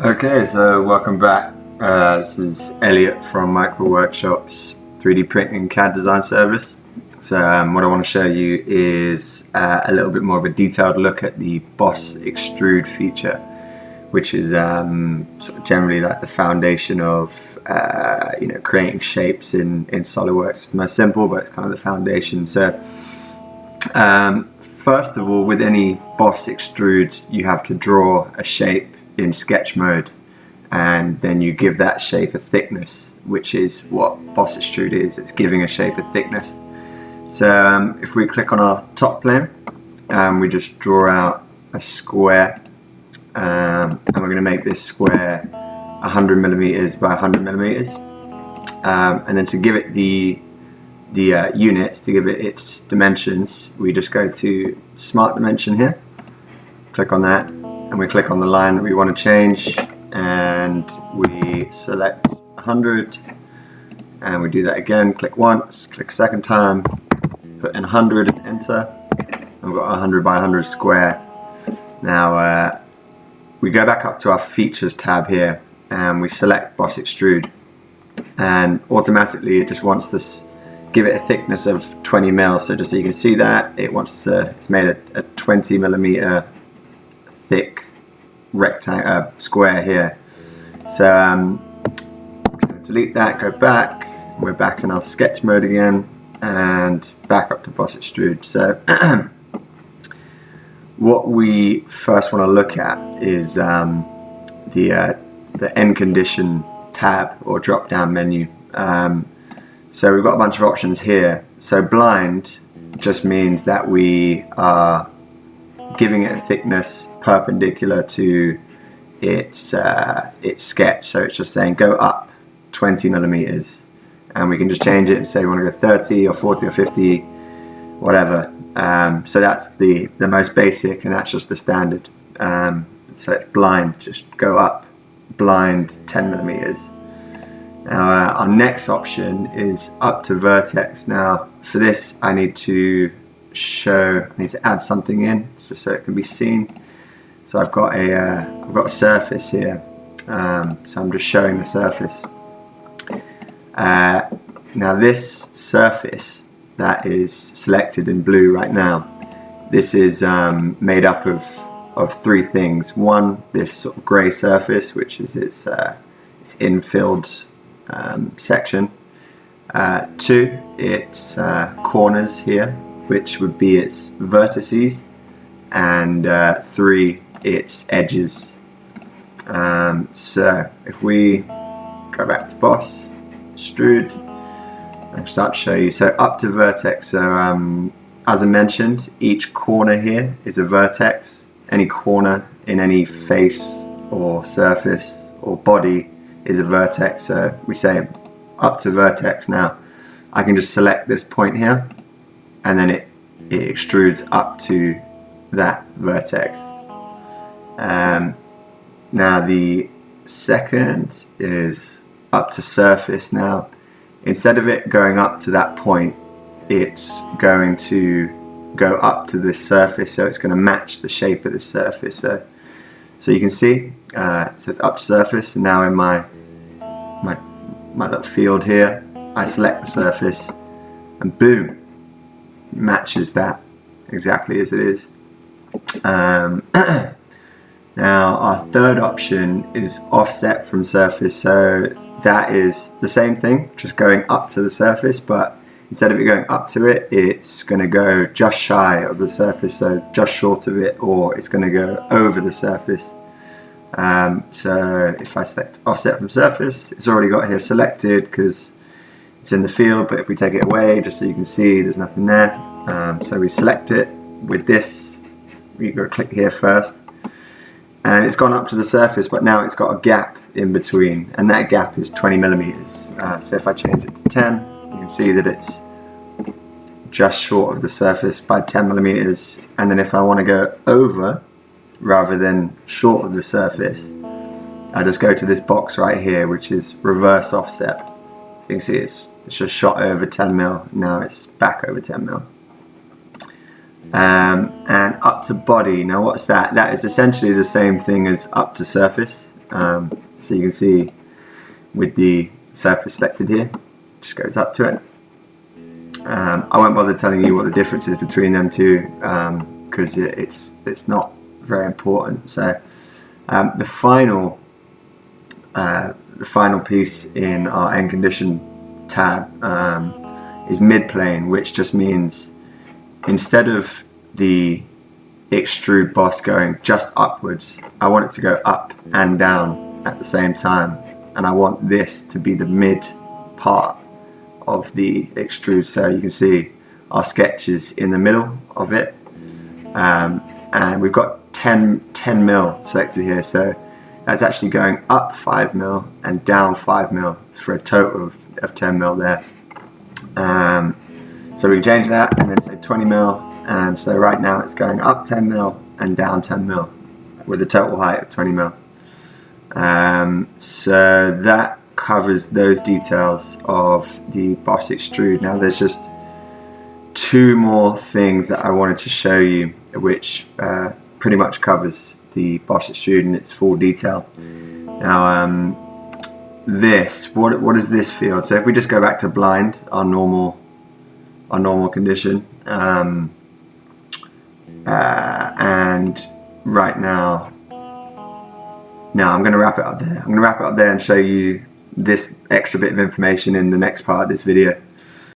Okay, so welcome back. This is Elliot from Microworkshops 3D printing CAD design service. So what I want to show you is a little bit more of a detailed look at the Boss Extrude feature, which is sort of generally like the foundation of creating shapes in SolidWorks. It's the most simple, but it's kind of the foundation. So first of all, with any Boss Extrude, you have to draw a shape in sketch mode, and then you give that shape a thickness, which is what Boss Extrude is. It's giving a shape a thickness. So if we click on our top plane, we just draw out a square, and we're going to make this square 100 millimeters by 100 millimeters, and then to give it the units, to give it its dimensions, we just go to Smart Dimension here, click on that, and we click on the line that we want to change, and we select 100, and we do that again, click once, click a second time, put in 100 and enter, and we've got a 100 by 100 square. Now we go back up to our features tab here, and we select Boss Extrude, and automatically it just wants to give it a thickness of 20 mil. So just so you can see that, it's made a 20 millimeter thick rectangle square here. So delete that, go back, we're back in our sketch mode again, and back up to Boss Extrude. So what we first want to look at is the end condition tab or drop down menu. So we've got a bunch of options here. So blind just means that we are giving it a thickness perpendicular to its sketch. So it's just saying go up 20 millimeters, and we can just change it and say we want to go 30 or 40 or 50, whatever. So that's the most basic, and that's just the standard. So it's blind, just go up blind 10 millimeters. Now our next option is up to vertex. Now for this I need to add something in just so it can be seen. So I've got a surface here, so I'm just showing the surface. Now this surface that is selected in blue right now, this is made up of three things. One, this sort of grey surface, which is its infilled section. Two, its corners here, which would be its vertices, and three, its edges. So if we go back to Boss Extrude, I'll start to show you. So up to vertex. So as I mentioned, each corner here is a vertex. Any corner in any face or surface or body is a vertex. So we say up to vertex. Now I can just select this point here, and then it extrudes up to that vertex. Now the second is up to surface. Now instead of it going up to that point, it's going to go up to this surface, so it's going to match the shape of the surface. So you can see it says up to surface, and now in my little field here, I select the surface, and boom, matches that exactly as it is. Now our third option is offset from surface. So that is the same thing, just going up to the surface, but instead of it going up to it, it's going to go just shy of the surface, so just short of it, or it's going to go over the surface. So if I select offset from surface, it's already got here selected because it's in the field, but if we take it away, just so you can see, there's nothing there. So we select it with this, we go click here first, and it's gone up to the surface, but now it's got a gap in between, and that gap is 20 millimeters. So if I change it to 10, you can see that it's just short of the surface by 10 millimeters. And then if I want to go over rather than short of the surface, I just go to this box right here, which is reverse offset. So you can see it's just shot over 10 mil, now it's back over 10 mil. And up to body, now what's that? That is essentially the same thing as up to surface. So you can see with the surface selected here, just goes up to it. I won't bother telling you what the difference is between them two because it's not very important. So the final piece in our end condition tab is midplane, which just means instead of the extrude boss going just upwards, I want it to go up and down at the same time, and I want this to be the mid part of the extrude. So you can see our sketch is in the middle of it, and we've got 10 mil selected here, so that's actually going up 5 mil and down 5 mil for a total of 10 mil there. So we can change that and then say 20 mil, and so right now it's going up 10 mil and down 10 mil with a total height of 20 mil. So that covers those details of the Boss Extrude. Now there's just two more things that I wanted to show you, which pretty much covers the Boss Extrude in its full detail. Now what is this field? So if we just go back to blind, our normal condition, and right now I'm going to wrap it up there. I'm going to wrap it up there and show you this extra bit of information in the next part of this video.